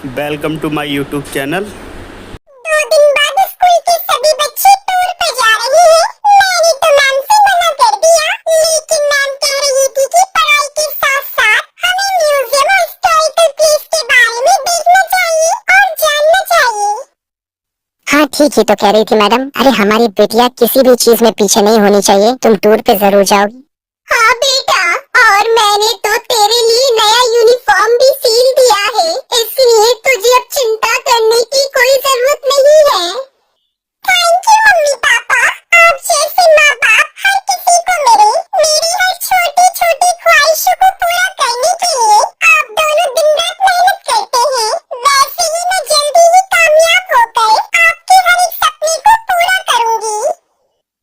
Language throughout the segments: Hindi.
Welcome to my YouTube channel. 2 दिन बाद स्कूल के सभी बच्चे टूर पर जा रहे हैं। मैंने तो मैम से मना कर दिया, लेकिन मैम कह रही थी कि पढ़ाई के साथ साथ हमें म्यूजियम और हिस्टोरिकल प्लेस के बारे में देखना चाहिए और जानना चाहिए। हाँ ठीक ही तो कह रही थी मैडम। अरे हमारी बेटिया किसी भी चीज में पीछे नहीं होनी चाहिए। तुम टूर पे जरूर जाओगी। हाँ बेटा, और मैंने तो तेरे लिए नया यूनिफॉर्म भी सिल दिया है, इसलिए तुझे अब चिंता करने की कोई जरूरत नहीं है। थैंक यू मम्मी पापा, आप जैसे माँ बाप हर किसी को मेरी हर छोटी छोटी ख्वाहिशों को पूरा करने के लिए आप दोनों दिन रात मेहनत करते हैं। वैसे ही मैं जल्दी ही कामयाब होकर आपके हर एक सपने को पूरा करूंगी।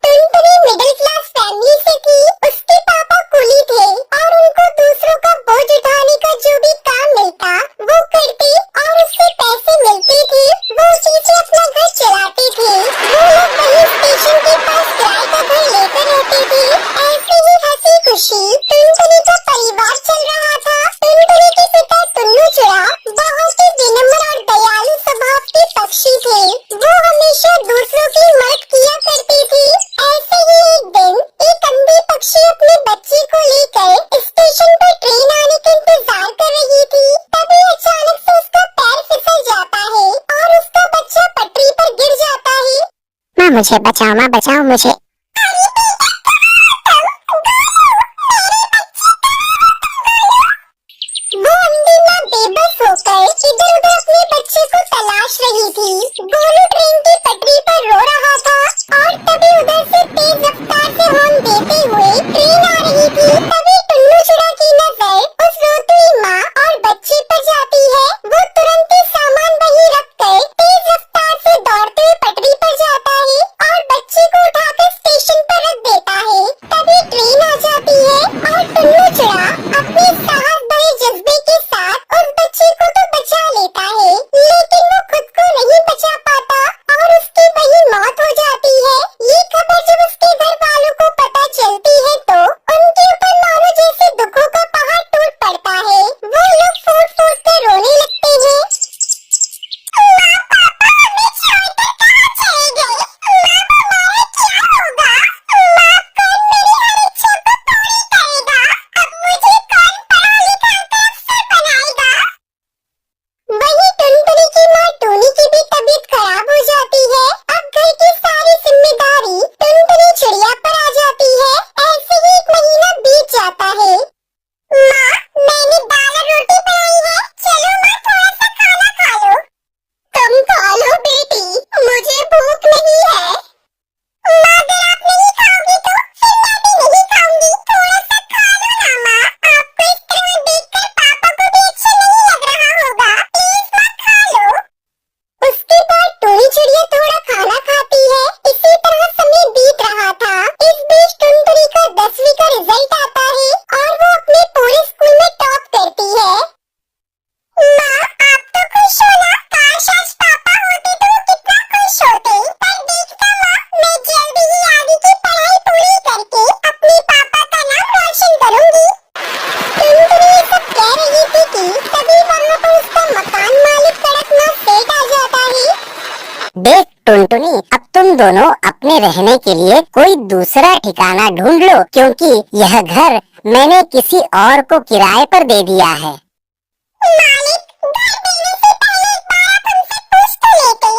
टुनटुनी मिडिल क्लास फैमिली से थी। उसके पापा कुली थे और उनको दूसरों का बोझ उठाने का जो भी काम मिलता वो करते और उससे पैसे मिलते थे वो उसी से अपना घर चलाते थे। वो लोग वही स्टेशन के पास किराए का घर लेकर रहते थे। ऐसे ही हंसी खुशी टुनटुनी का परिवार चल रहा था। टुनटुनी के पिता टुन्नू चुरा बहुत ही विनम्र और दयालु स्वभाव के पक्षी थे। वो हमेशा दूसरों की मदद किया करते थे। ऐसे ही एक दिन एक अंधी पक्षी अपने बच्चे को लेकर स्टेशन पर ट्रेन आने का इंतजार कर रही थी। तभी अचानक से उसका पैर फिसल जाता है और उसका बच्चा पटरी पर गिर जाता है। माँ मुझे बचाओ, माँ बचाओ मुझे। वो अंधी माँ बेबस होकर इधर उधर अपने बच्चे को तलाश रही थी। गोलू ट्रेन की पटरी पर रो रहा था और तभी उधर से तेज रफ्तार से हॉर्न देते हुए ट्रेन आ रही थी। तभी टुन्नू चुरा की नजर उस रोती हुई माँ और बच्चे पर जाती है। वो तुरंत ही सामान वहीं रखकर तेज रफ्तार से दौड़ते हुए पटरी पर जाता है और बच्चे को उठाकर स्टेशन पर रख देता है। तभी ट्रेन आ जाती है और टुन्नू चुरा अपने साहस भरे जज्बे के साथ उस बच्चे को तो बचा लेता है, लेकिन वो खुद को नहीं बचा पाता और उसकी वही मौत हो जाती है। ये खबर जब उसके घर वालों को पता चलती है तो उनके ऊपर मानो जैसे दुखों का पहाड़ टूट पड़ता है। वो लोग फूट फूट कर रोने लगते हैं। माँ पापा हमें छोड़कर कहाँ चले गए? माँ हमारा क्या होगा? माँ कौन मेरी हर इच्छा को पूरी करेगा? अब मुझे कौन पढ़ा लिखा कर अफसर बनाएगा? वहीं टुनटुनी की माँ टूनी की भी तबीयत खराब हो जाती है। अब घर की सारी जिम्मेदारी टुनटुनी चिड़िया पर आ जाती है। ऐसे ही 1 महीना बीत जाता है। माँ मैंने दाल और रोटी बनाई है, चलो माँ थोड़ा सा खाना खा लो। तुम खा लो बेटी, मुझे भूख नहीं है। माँ अगर आप नहीं खाओगी तो फिर मैं भी नहीं खाऊंगी, थोड़ा सा खा लो ना माँ। आपको इस तरह देखकर पापा को भी अच्छा नहीं लग रहा होगा, प्लीज माँ खा लो। उसके बाद टूनी चिड़िया थोड़ा खाना खाती है। इसी तरह समय बीत रहा था। इस बीच टुनटुनी का 10वीं का रिजल्ट आता है और वो अपने पूरे स्कूल में टॉप करती है। माँ आप तो खुश हो ना? काश आज पापा होते तो वो कितना खुश होते। पर देखता माँ, मैं जल्दी ही आगे की पढ़ाई पूरी करके अपने पापा का नाम रोशन करूंगी। टुनटुनी ये सब कह रही थी कि तभी वहाँ पर उसका मकान मालिक कड़कनाथ सेठ आ जाता है। देख टुनटुनी, अब तुम दोनों अपने रहने के लिए कोई दूसरा ठिकाना ढूंढ लो, क्योंकि यह घर मैंने किसी और को किराए पर दे दिया है। मालिक, घर देने से पहले एक बार आप हमसे पूछ तो लेते।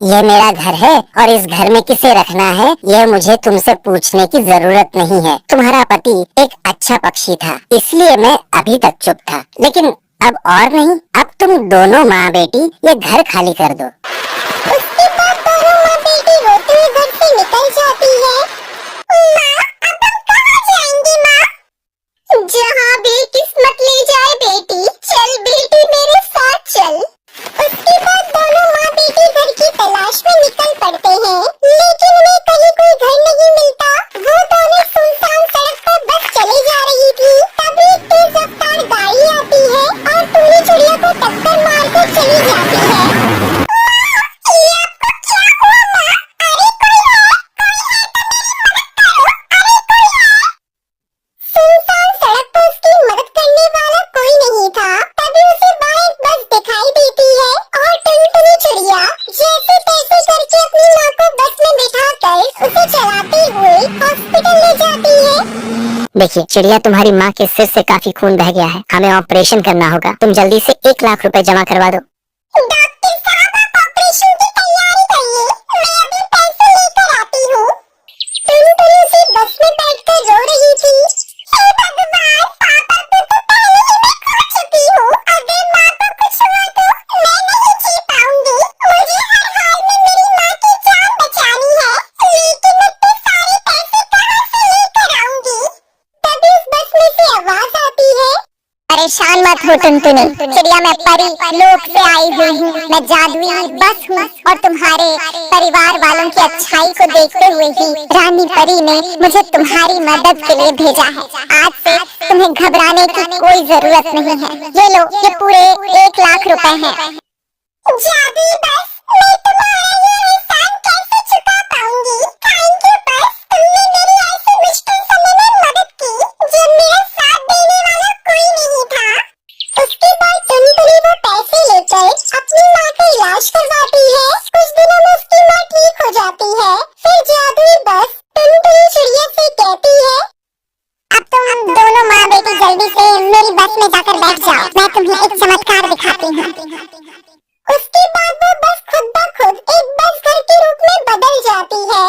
यह मेरा घर है और इस घर में किसे रखना है यह मुझे तुमसे पूछने की जरूरत नहीं है। तुम्हारा पति एक अच्छा पक्षी था, इसलिए मैं अभी तक चुप था, लेकिन अब और नहीं। अब तुम दोनों माँ बेटी ये घर खाली कर दो। उसके बाद दोनों माँ बेटी रोते हुए घर से निकल जाती है। माँ अब हम कहाँ जाएंगे माँ? जहाँ भी किस्मत ले जाए बेटी, चल बेटी मेरे साथ चल। उसके बाद दोनों माँ बेटी घर की तलाश में निकल पड़ते हैं, लेकिन उन्हें कहीं कोई घर नहीं मिलता। वो दोनों सुनसान सड़क पर बस चले जा रही थी। तभी एक तेज रफ्तार गाड़ी आती है और टूनी चिड़िया को टक्कर मार कर चली जाती है। ये आपको क्या हुआ माँ? अरे कोई है तो मेरी मदद करो। अरे कोई है। सुनसान सड़क पर उसकी मदद करने वाला कोई नहीं था। तभी उसे वहाँ एक बस देखिए चिड़िया, तुम्हारी माँ के सिर से काफी खून बह गया है, हमें ऑपरेशन करना होगा। तुम जल्दी से 1 लाख रुपए जमा करवा दो। डॉक्टर साहब, आप ऑपरेशन की तैयारी करिए, मैं अभी पैसे लेकर आती हूँ। टुनटुनी सी बस में बैठकर रो रही थी। हे भगवान, पापा को तो पहले ही मैं खो चुकी हूँ। अगर माँ को कुछ हुआ तो मैं नहीं जी पाऊंगी। मुझे हर हाल में मेरी माँ की जान बचानी है, लेकिन इतने सारे पैसे कहाँ से लेकर आऊंगी? तभी उस बस में से आवाज आती है। परेशान मत हो टुनटुनी, चिड़िया मैं परी लोक से आई हुई हूँ। मैं जादुई बस हूँ और तुम्हारे परिवार वालों की अच्छाई को देखते हुए ही रानी परी ने मुझे तुम्हारी मदद के लिए भेजा है। आज से तुम्हें घबराने की कोई जरूरत नहीं है। ये लो, ये पूरे 1 लाख रुपए हैं। जादुई बस, मैं तुम्हारा ये एहसान कैसे चुका पाऊंगी? थैंक यू बस, तुमने मेरी ऐसे मुश्किल समय में मदद की जब मेरा साथ देने वाला कोई नहीं था। उसके बाद टुनटुनी वो पैसे लेकर अपनी माँ का इलाज करवाती है। कुछ दिनों में उसकी माँ ठीक हो जाती है। फिर जादुई बस टुनटुनी चिड़िया से कहती है, अब तुम दोनों माँ बेटी जल्दी से मेरी बस में जाकर बैठ जाओ, मैं तुम्हें एक चमत्कार दिखाती हूँ। उसके बाद वो बस खुद ब खुद एक बस घर के रूप में बदल जाती है।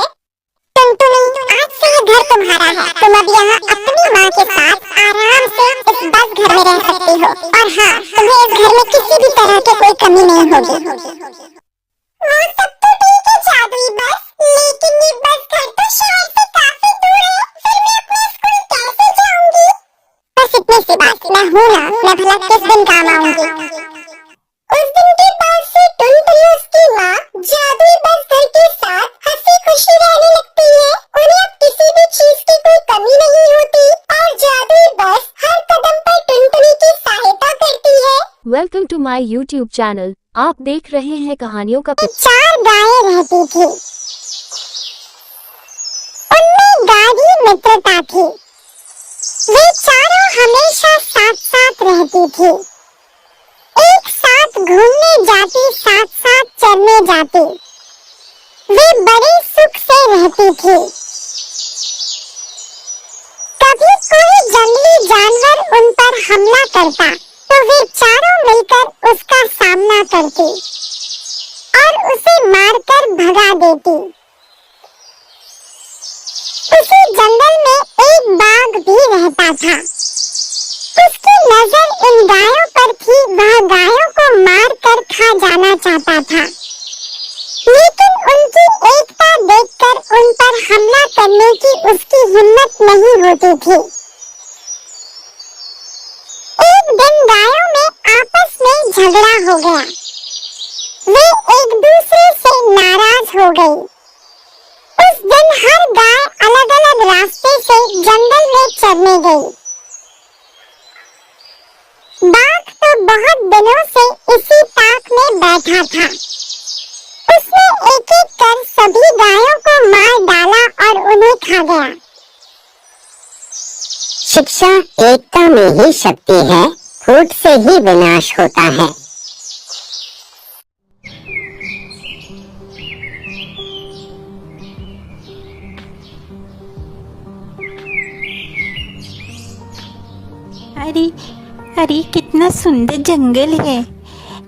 टुनटुनी, आज से ये घर तुम्हारा है। तुम अब यहाँ अपनी माँ के साथ आराम से इस बस घर में रह सकती हो। और हाँ, तुम्हें इस घर में किसी भी तरह की कोई कमी नहीं होगी। वो सब तो ठीक है जादुई बस, लेकिन ये बस घर तो शहर से काफी दूर है। फिर मैं अपने स्कूल कैसे जाऊंगी? बस इतनी सी बात, मैं हूँ ना, मैं भला किस दिन काम आऊंगी। उस दिन के बाद से टुनटुनी और उसकी माँ जादुई बस घर के साथ हंसी खुशी रहने लगती है। उन्हें अब किसी भी चीज की कोई कमी नहीं होती और जादुई बस हर कदम पर टुनटुनी की सहायता करती है। Welcome to my YouTube channel. आप देख रहे हैं कहानियों का 4 गायें रहती थी, उनमें गाढ़ी मित्रता थी। वे चारों हमेशा साथ साथ रहती थी, एक साथ घूमने जाती, साथ साथ चरने जाती। वे बड़े सुख से रहती थी। कभी कोई जंगली जानवर उन पर हमला करता तो वे चारों मिलकर उसका सामना करती और उसे मारकर भगा देती। उसी जंगल में एक बाघ भी रहता था। उसकी नजर इन गायों पर थी, वह गायों को मार कर खा जाना चाहता था, लेकिन उनकी एकता देखकर उन पर हमला करने की उसकी हिम्मत नहीं होती थी। एक दिन गायों में आपस में झगड़ा हो गया। वे एक दूसरे से नाराज हो गई। उस दिन हर गाय अलग अलग रास्ते से जंगल में चरने गई। बाघ तो बहुत दिनों से इसी ताक में बैठा था। उसने एक एक कर सभी गायों को मार डाला और उन्हें खा गया। शिक्षा एकता में ही शक्ति है, फूट से ही विनाश होता है। अरे अरे, कितना सुंदर जंगल है,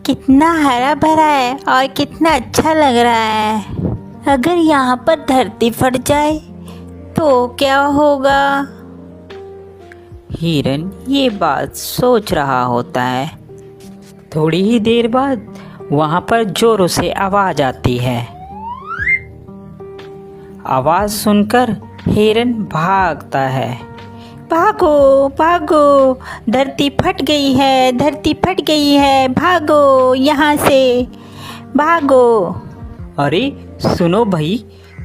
कितना हरा भरा है और कितना अच्छा लग रहा है। अगर यहाँ पर धरती फट जाए तो क्या होगा? हिरन ये बात सोच रहा होता है। थोड़ी ही देर बाद वहाँ पर जोरों से आवाज आती है। आवाज सुनकर हिरन भागता है। भागो भागो, धरती फट गई है, धरती फट गई है, भागो यहाँ से, भागो। अरे सुनो भाई,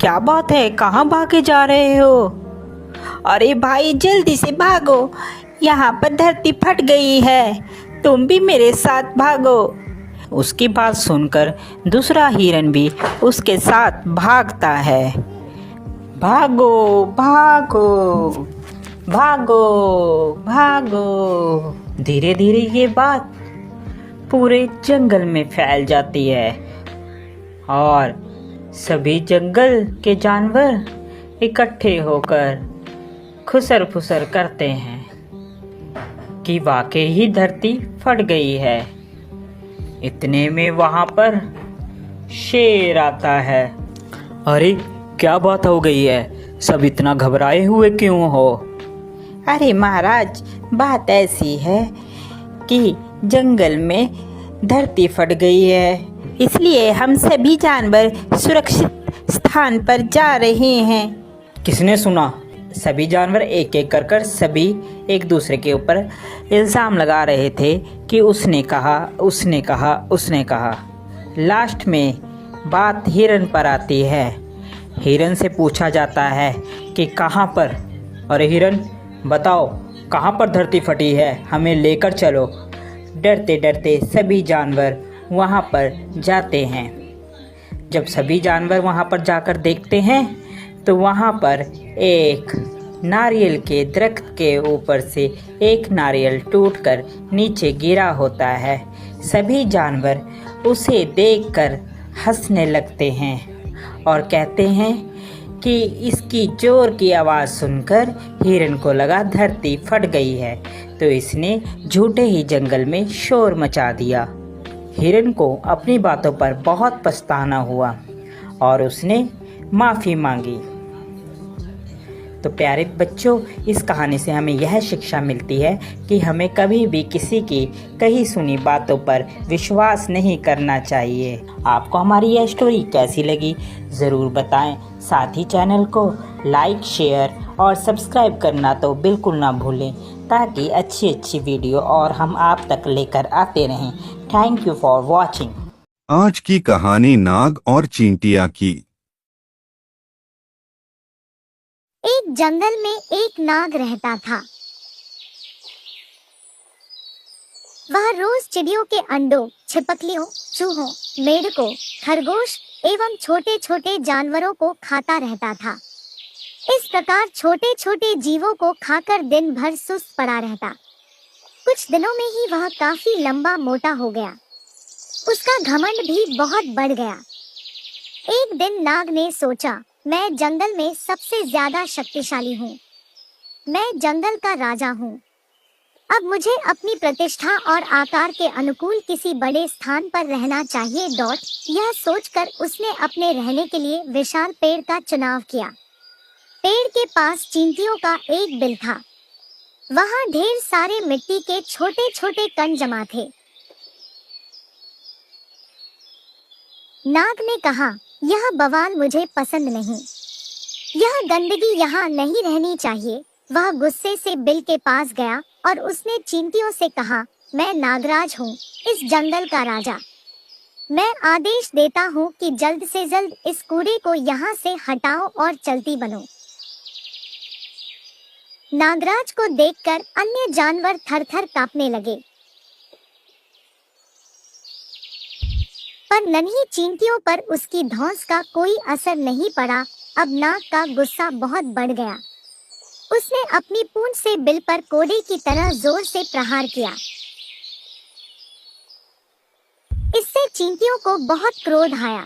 क्या बात है, कहाँ भागे जा रहे हो? अरे भाई जल्दी से भागो, यहाँ पर धरती फट गई है, तुम भी मेरे साथ भागो। उसकी बात सुनकर दूसरा हिरन भी उसके साथ भागता है। भागो भागो भागो भागो। धीरे धीरे ये बात पूरे जंगल में फैल जाती है और सभी जंगल के जानवर इकट्ठे होकर खुसर फुसर करते हैं कि वाकई ही धरती फट गई है। इतने में वहां पर शेर आता है। अरे क्या बात हो गई है, सब इतना घबराए हुए क्यों हो? अरे महाराज, बात ऐसी है कि जंगल में धरती फट गई है, इसलिए हम सभी जानवर सुरक्षित स्थान पर जा रहे हैं। किसने सुना? सभी जानवर एक एक कर सभी एक दूसरे के ऊपर इल्ज़ाम लगा रहे थे कि उसने कहा, उसने कहा, उसने कहा। लास्ट में बात हिरन पर आती है। हिरन से पूछा जाता है कि कहाँ पर? अरे हिरन, बताओ कहाँ पर धरती फटी है, हमें लेकर चलो। डरते डरते सभी जानवर वहाँ पर जाते हैं। जब सभी जानवर वहाँ पर जाकर देखते हैं तो वहाँ पर एक नारियल के दरख्त के ऊपर से एक नारियल टूटकर नीचे गिरा होता है। सभी जानवर उसे देखकर हंसने लगते हैं और कहते हैं कि इसकी जोर की आवाज़ सुनकर हिरन को लगा धरती फट गई है, तो इसने झूठे ही जंगल में शोर मचा दिया। हिरन को अपनी बातों पर बहुत पछताना हुआ और उसने माफ़ी मांगी। तो प्यारे बच्चों, इस कहानी से हमें यह शिक्षा मिलती है कि हमें कभी भी किसी की कही सुनी बातों पर विश्वास नहीं करना चाहिए। आपको हमारी यह स्टोरी कैसी लगी ज़रूर बताएं। साथ ही चैनल को लाइक, शेयर और सब्सक्राइब करना तो बिल्कुल ना भूलें, ताकि अच्छी अच्छी वीडियो और हम आप तक लेकर आते रहें। Thank you for watching. आज की कहानी नाग और चींटिया की। एक जंगल में एक नाग रहता था। वह रोज चिड़ियों के अंडों, छिपकलियों, चूहों, मेंढकों, खरगोश एवं छोटे छोटे जानवरों को खाता रहता था। इस प्रकार छोटे छोटे जीवों को खाकर दिन भर सुस्त पड़ा रहता। कुछ दिनों में ही वह काफी लंबा मोटा हो गया। उसका घमंड भी बहुत बढ़ गया। एक दिन नाग ने सोचा, मैं जंगल में सबसे ज्यादा शक्तिशाली हूँ। मैं जंगल का राजा हूँ। अब मुझे अपनी प्रतिष्ठा और आकार के अनुकूल किसी बड़े स्थान पर रहना चाहिए। यह सोचकर उसने अपने रहने के लिए विशाल पेड़ का चुनाव किया। पेड़ के पास चींटियों का एक बिल था। वहाँ ढेर सारे मिट्टी के छोटे छोटे कण जमा थे। नाग ने कहा, यह बवाल मुझे पसंद नहीं। यह गंदगी यहाँ नहीं रहनी चाहिए। वह गुस्से से बिल के पास गया और उसने चींटियों से कहा, मैं नागराज हूँ, इस जंगल का राजा। मैं आदेश देता हूँ कि जल्द से जल्द इस कूड़े को यहाँ से हटाओ और चलती बनो। नागराज को देखकर अन्य जानवर थर-थर कांपने लगे, पर नन्ही चींटियों पर उसकी धौंस का कोई असर नहीं पड़ा। अब नाग का गुस्सा बहुत बढ़ गया। उसने अपनी पूंछ से बिल पर कोड़े की तरह जोर से प्रहार किया। इससे चींटियों को बहुत क्रोध आया।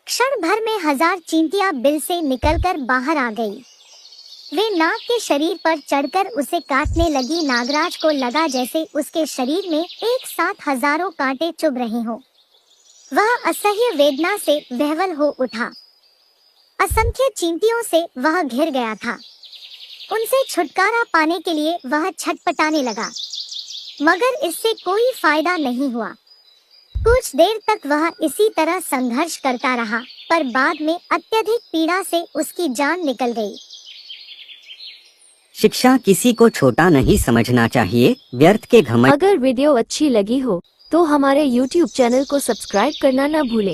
क्षण भर में 1000 चींटियां बिल से निकलकर बाहर आ गई। वे नाग के शरीर पर चढ़कर उसे काटने लगी। नागराज को लगा जैसे उसके शरीर में एक साथ हजारों कांटे चुभ रहे हों। वह असह्य वेदना से विह्वल हो उठा। असंख्य चींटियों से वह घिर गया था। उनसे छुटकारा पाने के लिए वह छटपटाने लगा, मगर इससे कोई फायदा नहीं हुआ। कुछ देर तक वह इसी तरह संघर्ष करता रहा, पर बाद में अत्यधिक पीड़ा से उसकी जान निकल गई। शिक्षा किसी को छोटा नहीं समझना चाहिए। व्यर्थ के घमंड। अगर वीडियो अच्छी लगी हो तो हमारे YouTube चैनल को सब्सक्राइब करना ना भूलें।